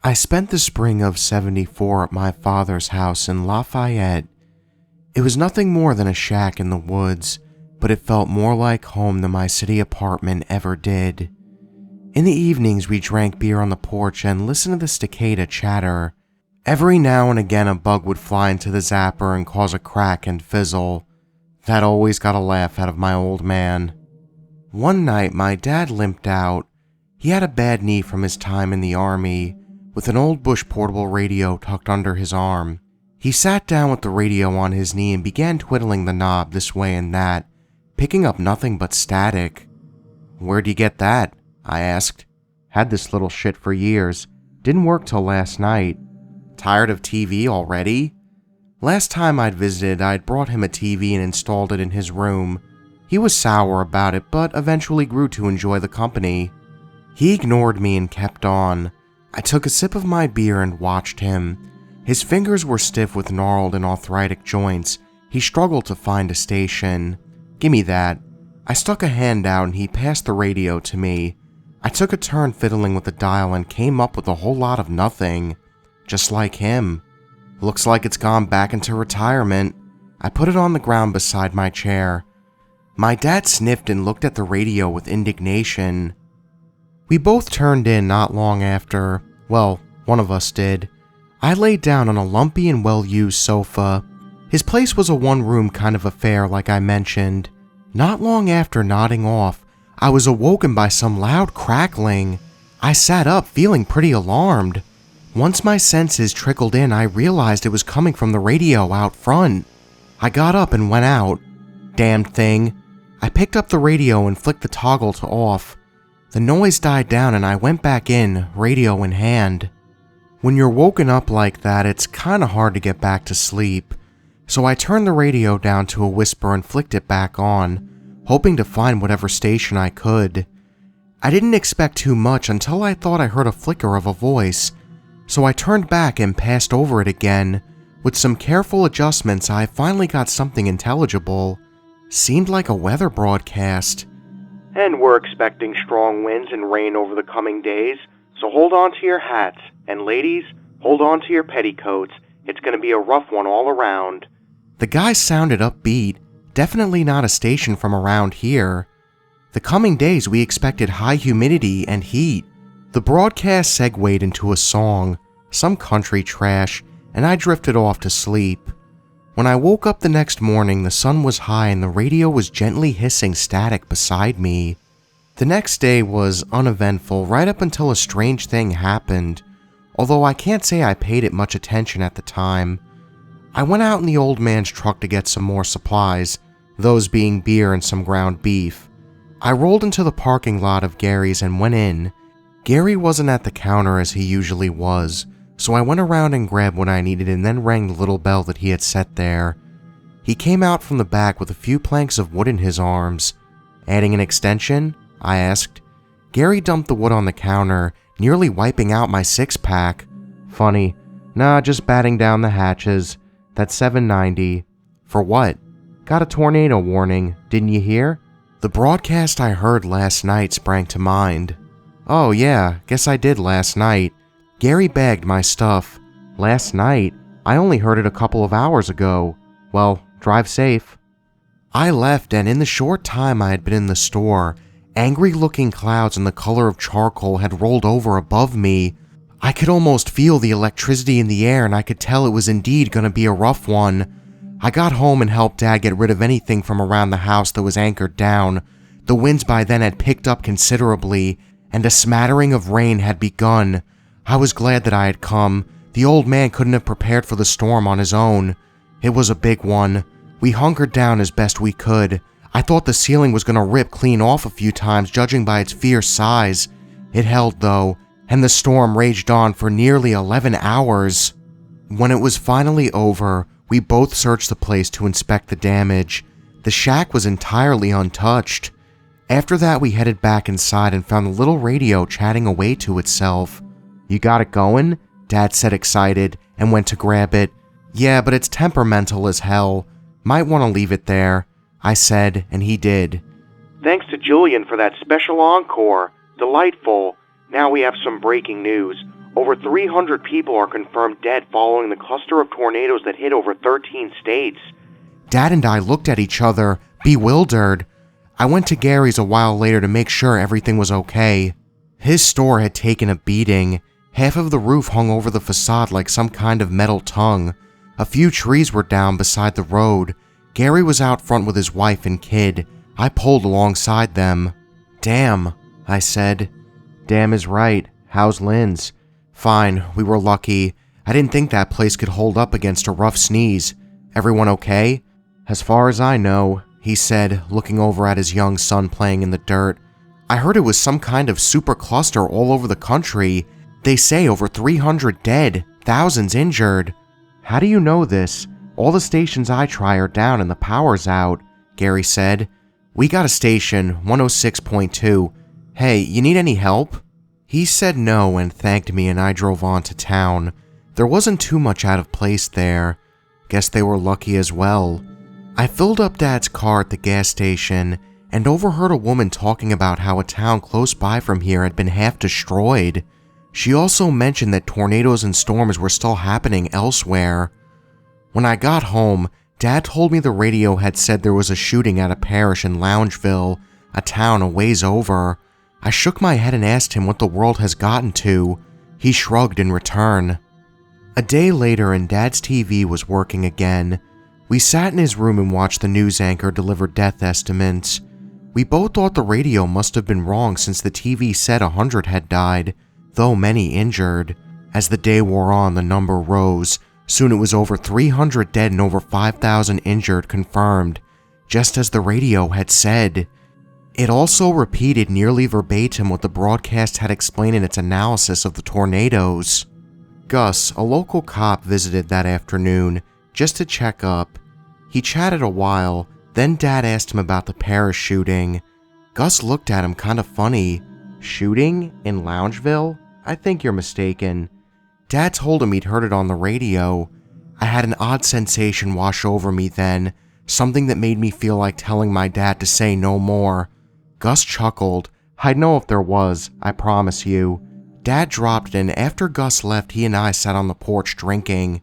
I spent the spring of '74 at my father's house in Lafayette. It was nothing more than a shack in the woods, but it felt more like home than my city apartment ever did. In the evenings, we drank beer on the porch and listened to the cicada chatter. Every now and again, a bug would fly into the zapper and cause a crack and fizzle. That always got a laugh out of my old man. One night, my dad limped out. He had a bad knee from his time in the army, with an old Bush portable radio tucked under his arm. He sat down with the radio on his knee and began twiddling the knob this way and that, picking up nothing but static. "Where'd you get that?" I asked. "Had this little shit for years. Didn't work till last night." "Tired of TV already?" Last time I'd visited, I'd brought him a TV and installed it in his room. He was sour about it, but eventually grew to enjoy the company. He ignored me and kept on. I took a sip of my beer and watched him. His fingers were stiff with gnarled and arthritic joints. He struggled to find a station. "Gimme that." I stuck a hand out and he passed the radio to me. I took a turn fiddling with the dial and came up with a whole lot of nothing. Just like him. "Looks like it's gone back into retirement." I put it on the ground beside my chair. My dad sniffed and looked at the radio with indignation. We both turned in not long after. Well, one of us did. I laid down on a lumpy and well-used sofa. His place was a one-room kind of affair, like I mentioned. Not long after nodding off, I was awoken by some loud crackling. I sat up, feeling pretty alarmed. Once my senses trickled in, I realized it was coming from the radio out front. I got up and went out. Damned thing. I picked up the radio and flicked the toggle to off. The noise died down and I went back in, radio in hand. When you're woken up like that, it's kinda hard to get back to sleep. So I turned the radio down to a whisper and flicked it back on, hoping to find whatever station I could. I didn't expect too much until I thought I heard a flicker of a voice, so I turned back and passed over it again. With some careful adjustments, I finally got something intelligible. Seemed like a weather broadcast. "And we're expecting strong winds and rain over the coming days, so hold on to your hats. And ladies, hold on to your petticoats. It's going to be a rough one all around." The guy sounded upbeat. Definitely not a station from around here. The coming days we expected high humidity and heat. The broadcast segued into a song, some country trash, and I drifted off to sleep. When I woke up the next morning, the sun was high and the radio was gently hissing static beside me. The next day was uneventful right up until a strange thing happened, although I can't say I paid it much attention at the time. I went out in the old man's truck to get some more supplies, those being beer and some ground beef. I rolled into the parking lot of Gary's and went in. Gary wasn't at the counter as he usually was, so I went around and grabbed what I needed and then rang the little bell that he had set there. He came out from the back with a few planks of wood in his arms. "Adding an extension?" I asked. Gary dumped the wood on the counter, nearly wiping out my six-pack. "Funny. Nah, just batting down the hatches. That's $7.90. "For what?" "Got a tornado warning. Didn't you hear?" The broadcast I heard last night sprang to mind. "Oh yeah, guess I did last night." Gary bagged my stuff. "Last night? I only heard it a couple of hours ago. Well, drive safe." I left, and in the short time I had been in the store, angry-looking clouds in the color of charcoal had rolled over above me. I could almost feel the electricity in the air, and I could tell it was indeed going to be a rough one. I got home and helped Dad get rid of anything from around the house that was anchored down. The winds by then had picked up considerably, and a smattering of rain had begun. I was glad that I had come. The old man couldn't have prepared for the storm on his own. It was a big one. We hunkered down as best we could. I thought the ceiling was going to rip clean off a few times, judging by its fierce size. It held, though, and the storm raged on for nearly 11 hours. When it was finally over, we both searched the place to inspect the damage. The shack was entirely untouched. After that, we headed back inside and found the little radio chatting away to itself. "You got it going?" Dad said, excited, and went to grab it. "Yeah, but it's temperamental as hell. Might want to leave it there," I said, and he did. "Thanks to Julian for that special encore. Delightful. Now we have some breaking news. Over 300 people are confirmed dead following the cluster of tornadoes that hit over 13 states. Dad and I looked at each other, bewildered. I went to Gary's a while later to make sure everything was okay. His store had taken a beating. Half of the roof hung over the facade like some kind of metal tongue. A few trees were down beside the road. Gary was out front with his wife and kid. I pulled alongside them. "Damn," I said. "Damn is right. How's Lynn's?" "Fine, we were lucky. I didn't think that place could hold up against a rough sneeze. Everyone okay?" "As far as I know," he said, looking over at his young son playing in the dirt. "I heard it was some kind of super cluster all over the country. They say over 300 dead, thousands injured." "How do you know this? All the stations I try are down and the power's out," Gary said. "We got a station, 106.2. Hey, you need any help?" He said no and thanked me, and I drove on to town. There wasn't too much out of place there. Guess they were lucky as well. I filled up Dad's car at the gas station and overheard a woman talking about how a town close by from here had been half destroyed. She also mentioned that tornadoes and storms were still happening elsewhere. When I got home, Dad told me the radio had said there was a shooting at a parish in Loungeville, a town a ways over. I shook my head and asked him what the world has gotten to. He shrugged in return. A day later, and Dad's TV was working again. We sat in his room and watched the news anchor deliver death estimates. We both thought the radio must have been wrong since the TV said 100 had died, though many injured. As the day wore on, the number rose. Soon it was over 300 dead and over 5,000 injured confirmed, just as the radio had said. It also repeated nearly verbatim what the broadcast had explained in its analysis of the tornadoes. Gus, a local cop, visited that afternoon just to check up. He chatted a while, then Dad asked him about the parish shooting. Gus looked at him kind of funny. "Shooting? In Loungeville? I think you're mistaken." Dad told him he'd heard it on the radio. I had an odd sensation wash over me then, something that made me feel like telling my dad to say no more. Gus chuckled. "I'd know if there was, I promise you." Dad dropped it, and after Gus left, he and I sat on the porch drinking.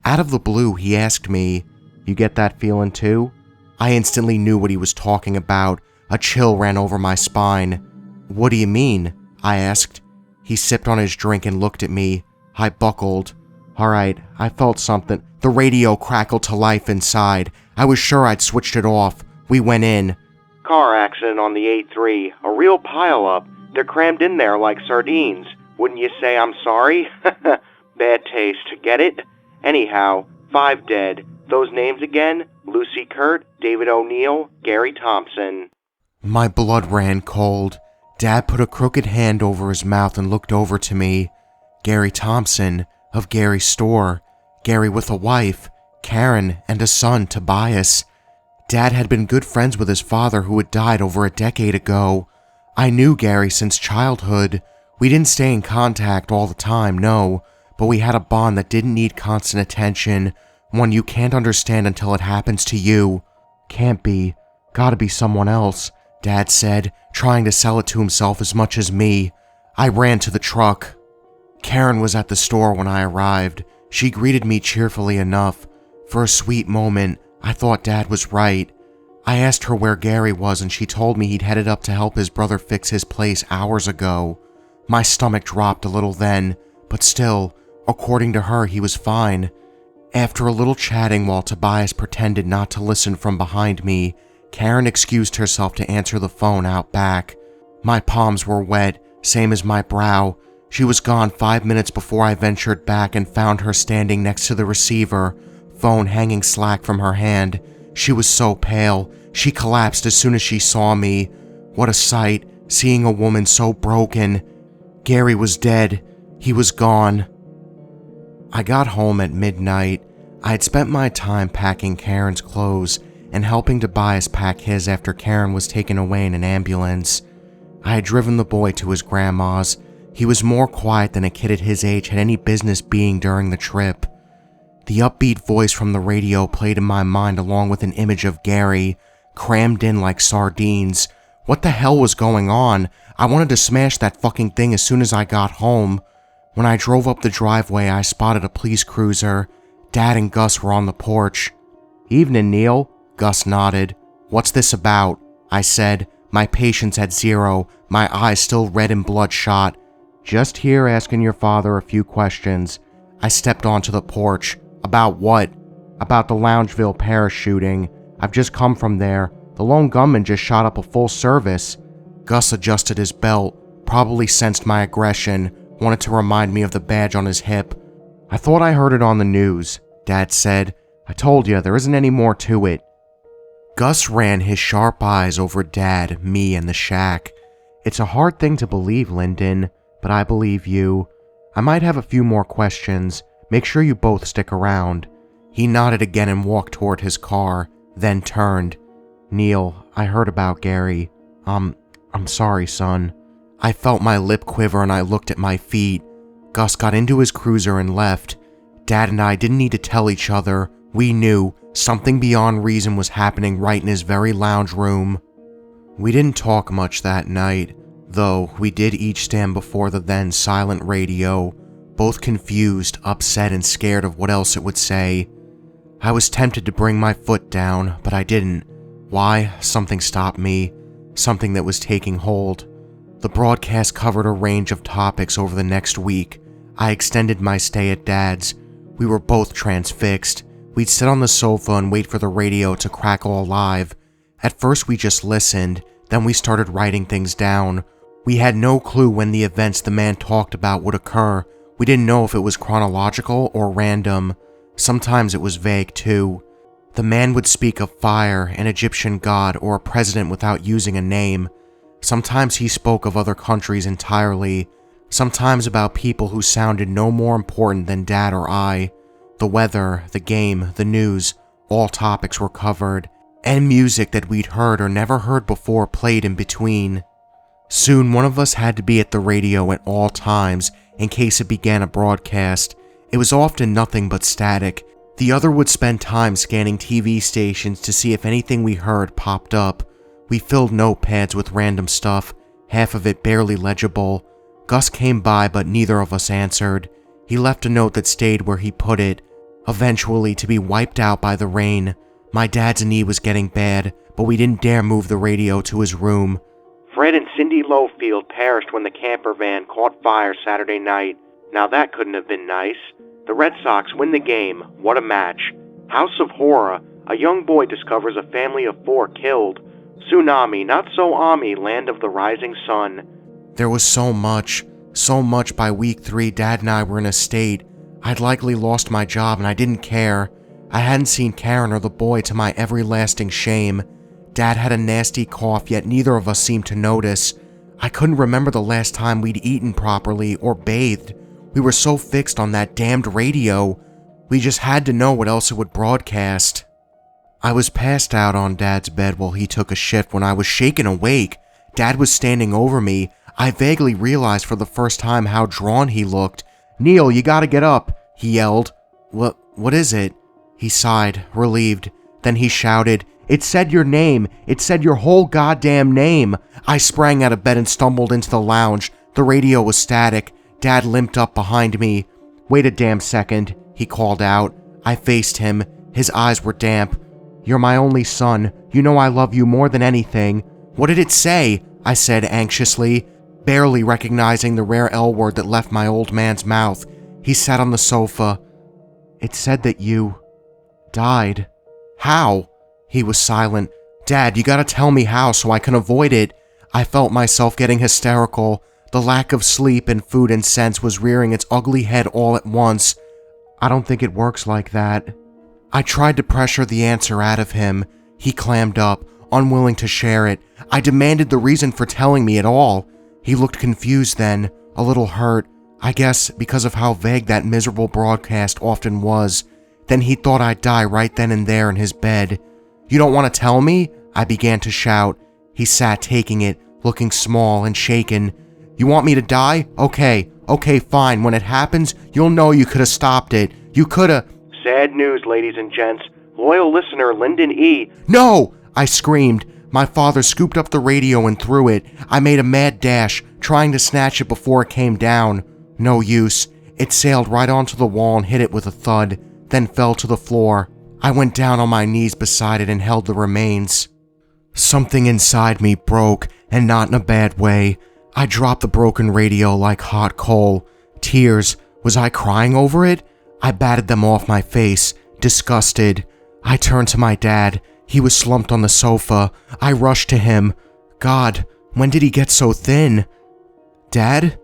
Out of the blue, he asked me, "You get that feeling too?" I instantly knew what he was talking about. A chill ran over my spine. "What do you mean?" I asked. He sipped on his drink and looked at me. I buckled. "Alright, I felt something." The radio crackled to life inside. I was sure I'd switched it off. We went in. "Car accident on the 8-3. A real pile-up. They're crammed in there like sardines. Wouldn't you say I'm sorry?" "Bad taste. Get it? Anyhow, 5 dead. Those names again? Lucy Kurt, David O'Neill, Gary Thompson." My blood ran cold. Dad put a crooked hand over his mouth and looked over to me. Gary Thompson, of Gary's store. Gary with a wife, Karen, and a son, Tobias. Dad had been good friends with his father, who had died over a decade ago. I knew Gary since childhood. We didn't stay in contact all the time, no, but we had a bond that didn't need constant attention, one you can't understand until it happens to you. "Can't be. Gotta be someone else," Dad said, trying to sell it to himself as much as me. I ran to the truck. Karen was at the store when I arrived. She greeted me cheerfully enough. For a sweet moment, I thought Dad was right. I asked her where Gary was, and she told me he'd headed up to help his brother fix his place hours ago. My stomach dropped a little then, but still, according to her, he was fine. After a little chatting while Tobias pretended not to listen from behind me, Karen excused herself to answer the phone out back. My palms were wet, same as my brow. She was gone 5 minutes before I ventured back and found her standing next to the receiver, phone hanging slack from her hand. She was so pale, she collapsed as soon as she saw me. What a sight, seeing a woman so broken. Gary was dead. He was gone. I got home at midnight. I had spent my time packing Karen's clothes and helping Tobias pack his after Karen was taken away in an ambulance. I had driven the boy to his grandma's. He was more quiet than a kid at his age had any business being during the trip. The upbeat voice from the radio played in my mind along with an image of Gary, crammed in like sardines. What the hell was going on? I wanted to smash that fucking thing as soon as I got home. When I drove up the driveway, I spotted a police cruiser. Dad and Gus were on the porch. "Evening, Neil," Gus nodded. "What's this about?" I said, my patience at zero, my eyes still red and bloodshot. "Just here asking your father a few questions." I stepped onto the porch. "About what?" "About the Loungeville Parish shooting. I've just come from there. The lone gunman just shot up a full service." Gus adjusted his belt, probably sensed my aggression, wanted to remind me of the badge on his hip. "I thought I heard it on the news," Dad said. "I told you, there isn't any more to it." Gus ran his sharp eyes over Dad, me, and the shack. "It's a hard thing to believe, Lyndon, but I believe you. I might have a few more questions. Make sure you both stick around." He nodded again and walked toward his car, then turned. "Neil, I heard about Gary. I'm sorry, son." I felt my lip quiver and I looked at my feet. Gus got into his cruiser and left. Dad and I didn't need to tell each other. We knew something beyond reason was happening right in his very lounge room. We didn't talk much that night, though we did each stand before the then silent radio, both confused, upset, and scared of what else it would say. I was tempted to bring my foot down, but I didn't. Why? Something stopped me. Something that was taking hold. The broadcast covered a range of topics over the next week. I extended my stay at Dad's. We were both transfixed. We'd sit on the sofa and wait for the radio to crackle alive. At first we just listened, then we started writing things down. We had no clue when the events the man talked about would occur. We didn't know if it was chronological or random. Sometimes it was vague too. The man would speak of fire, an Egyptian god, or a president without using a name. Sometimes he spoke of other countries entirely. Sometimes about people who sounded no more important than Dad or I. The weather, the game, the news, all topics were covered, and music that we'd heard or never heard before played in between. Soon one of us had to be at the radio at all times in case it began a broadcast. It was often nothing but static. The other would spend time scanning TV stations to see if anything we heard popped up. We filled notepads with random stuff, half of it barely legible. Gus came by, but neither of us answered. He left a note that stayed where he put it, eventually to be wiped out by the rain. My dad's knee was getting bad, but we didn't dare move the radio to his room. "Fred and Cindy Lowfield perished when the camper van caught fire Saturday night. Now that couldn't have been nice. The Red Sox win the game. What a match. House of Horror. A young boy discovers a family of 4 killed. Tsunami, not so Ami, land of the rising sun." There was so much by week 3 Dad and I were in a state. I'd likely lost my job and I didn't care. I hadn't seen Karen or the boy to my everlasting shame. Dad had a nasty cough, yet neither of us seemed to notice. I couldn't remember the last time we'd eaten properly or bathed. We were so fixed on that damned radio. We just had to know what else it would broadcast. I was passed out on Dad's bed while he took a shift when I was shaken awake. Dad was standing over me. I vaguely realized for the first time how drawn he looked. "Neil, you gotta get up," he yelled. What is it?" He sighed, relieved. Then he shouted, "It said your name. It said your whole goddamn name." I sprang out of bed and stumbled into the lounge. The radio was static. Dad limped up behind me. "Wait a damn second," he called out. I faced him. His eyes were damp. "You're my only son. You know I love you more than anything." "What did it say?" I said anxiously, barely recognizing the rare L word that left my old man's mouth. He sat on the sofa. "It said that you died." "How?" He was silent. "Dad, you gotta tell me how so I can avoid it." I felt myself getting hysterical. The lack of sleep and food and sense was rearing its ugly head all at once. "I don't think it works like that." I tried to pressure the answer out of him. He clammed up, unwilling to share it. I demanded the reason for telling me at all. He looked confused then, a little hurt, I guess because of how vague that miserable broadcast often was. Then he thought I'd die right then and there in his bed. "You don't want to tell me?" I began to shout. He sat taking it, looking small and shaken. "You want me to die? Okay, fine. When it happens, you'll know you could have stopped it. You could have..." "Sad news, ladies and gents. Loyal listener Lyndon E." "No!" I screamed. My father scooped up the radio and threw it. I made a mad dash, trying to snatch it before it came down. No use. It sailed right onto the wall and hit it with a thud, then fell to the floor. I went down on my knees beside it and held the remains. Something inside me broke, and not in a bad way. I dropped the broken radio like hot coal. Tears. Was I crying over it? I batted them off my face, disgusted. I turned to my dad. He was slumped on the sofa. I rushed to him. God, when did he get so thin? Dad?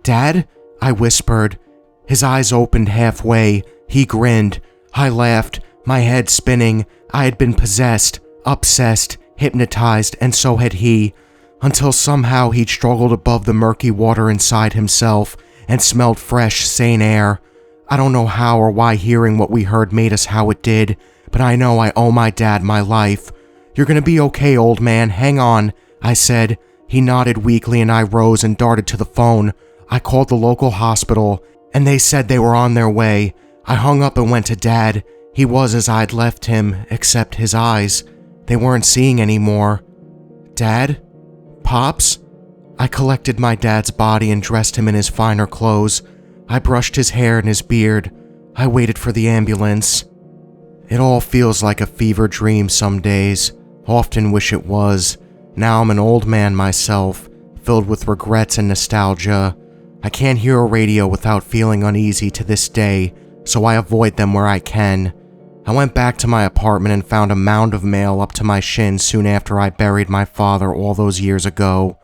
Dad? I whispered. His eyes opened halfway. He grinned. I laughed, my head spinning. I had been possessed, obsessed, hypnotized, and so had he, until somehow he'd struggled above the murky water inside himself and smelled fresh, sane air. I don't know how or why hearing what we heard made us how it did, but I know I owe my dad my life. You're gonna be okay, old man, hang on, I said. He nodded weakly and I rose and darted to the phone. I called the local hospital, and they said they were on their way. I hung up and went to Dad. He was as I'd left him, except his eyes. They weren't seeing anymore. Dad? Pops? I collected my dad's body and dressed him in his finer clothes. I brushed his hair and his beard. I waited for the ambulance. It all feels like a fever dream some days. Often wish it was. Now I'm an old man myself, filled with regrets and nostalgia. I can't hear a radio without feeling uneasy to this day, so I avoid them where I can. I went back to my apartment and found a mound of mail up to my shins soon after I buried my father all those years ago.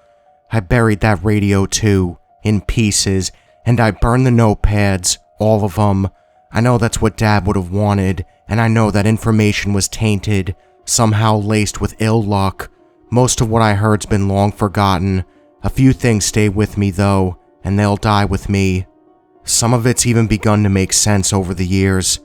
I buried that radio too, in pieces, and I burned the notepads, all of them. I know that's what Dad would have wanted, and I know that information was tainted, somehow laced with ill luck. Most of what I heard's been long forgotten. A few things stay with me though, and they'll die with me. Some of it's even begun to make sense over the years.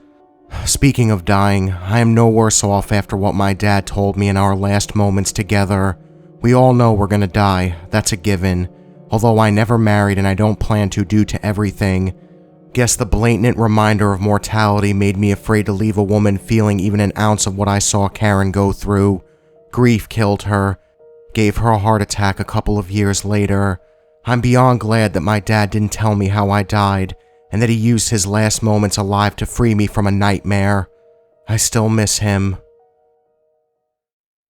Speaking of dying, I am no worse off after what my dad told me in our last moments together. We all know we're gonna die, that's a given. Although I never married and I don't plan to due to everything. Guess the blatant reminder of mortality made me afraid to leave a woman feeling even an ounce of what I saw Karen go through. Grief killed her. Gave her a heart attack a couple of years later. I'm beyond glad that my dad didn't tell me how I died, and that he used his last moments alive to free me from a nightmare. I still miss him.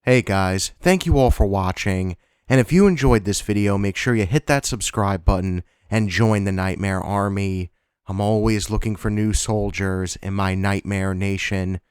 Hey guys, thank you all for watching, and if you enjoyed this video, make sure you hit that subscribe button and join the Nightmare Army. I'm always looking for new soldiers in my Nightmare Nation.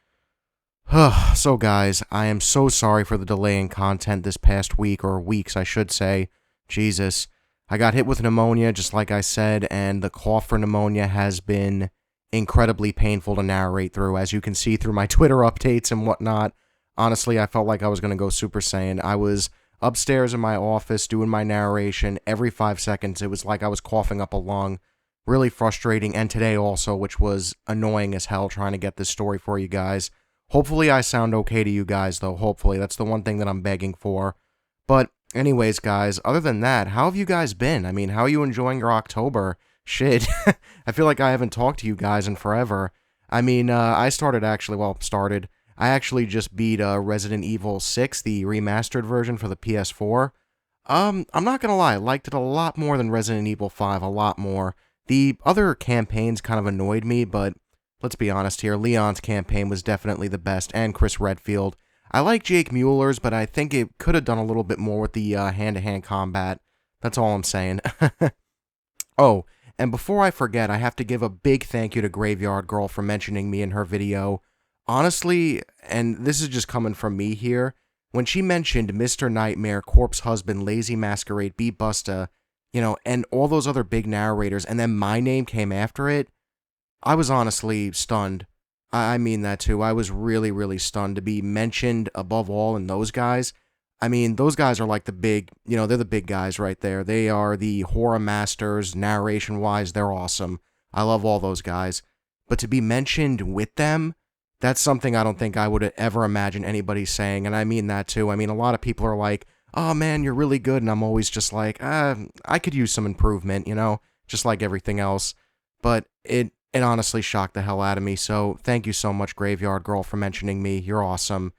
So guys, I am so sorry for the delay in content this past week, or weeks I should say. Jesus. I got hit with pneumonia, just like I said, and the cough for pneumonia has been incredibly painful to narrate through, as you can see through my Twitter updates and whatnot. Honestly, I felt like I was going to go Super Saiyan. I was upstairs in my office doing my narration. Every 5 seconds, it was like I was coughing up a lung. Really frustrating, and today also, which was annoying as hell trying to get this story for you guys. Hopefully I sound okay to you guys, though. Hopefully. That's the one thing that I'm begging for. But anyways, guys, other than that, how have you guys been? I mean, how are you enjoying your October? Shit. I feel like I haven't talked to you guys in forever. I mean, I actually just beat Resident Evil 6, the remastered version for the PS4. I'm not gonna lie, I liked it a lot more than Resident Evil 5, a lot more. The other campaigns kind of annoyed me, but let's be honest here, Leon's campaign was definitely the best, and Chris Redfield. I like Jake Mueller's, but I think it could have done a little bit more with the hand-to-hand combat. That's all I'm saying. Oh, and before I forget, I have to give a big thank you to Graveyard Girl for mentioning me in her video. Honestly, and this is just coming from me here, when she mentioned Mr. Nightmare, Corpse Husband, Lazy Masquerade, Beat Busta, you know, and all those other big narrators, and then my name came after it, I was honestly stunned. I mean that too. I was really, really stunned to be mentioned above all in those guys. I mean, those guys are like the big, you know, they're the big guys right there. They are the horror masters, narration-wise, they're awesome. I love all those guys. But to be mentioned with them, that's something I don't think I would ever imagine anybody saying, and I mean that too. I mean, a lot of people are like, oh man, you're really good, and I'm always just like, I could use some improvement, you know, just like everything else. But it honestly shocked the hell out of me, so thank you so much, Graveyard Girl, for mentioning me. You're awesome.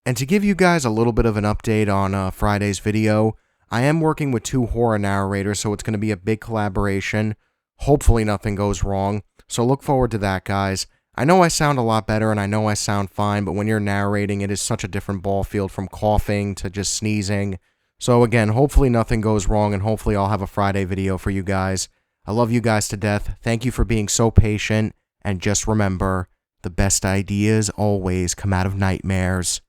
And to give you guys a little bit of an update on Friday's video, I am working with 2 horror narrators, so it's going to be a big collaboration. Hopefully nothing goes wrong. So look forward to that, guys. I know I sound a lot better and I know I sound fine, but when you're narrating, it is such a different ball field from coughing to just sneezing. So again, hopefully nothing goes wrong and hopefully I'll have a Friday video for you guys. I love you guys to death. Thank you for being so patient. And just remember, the best ideas always come out of nightmares.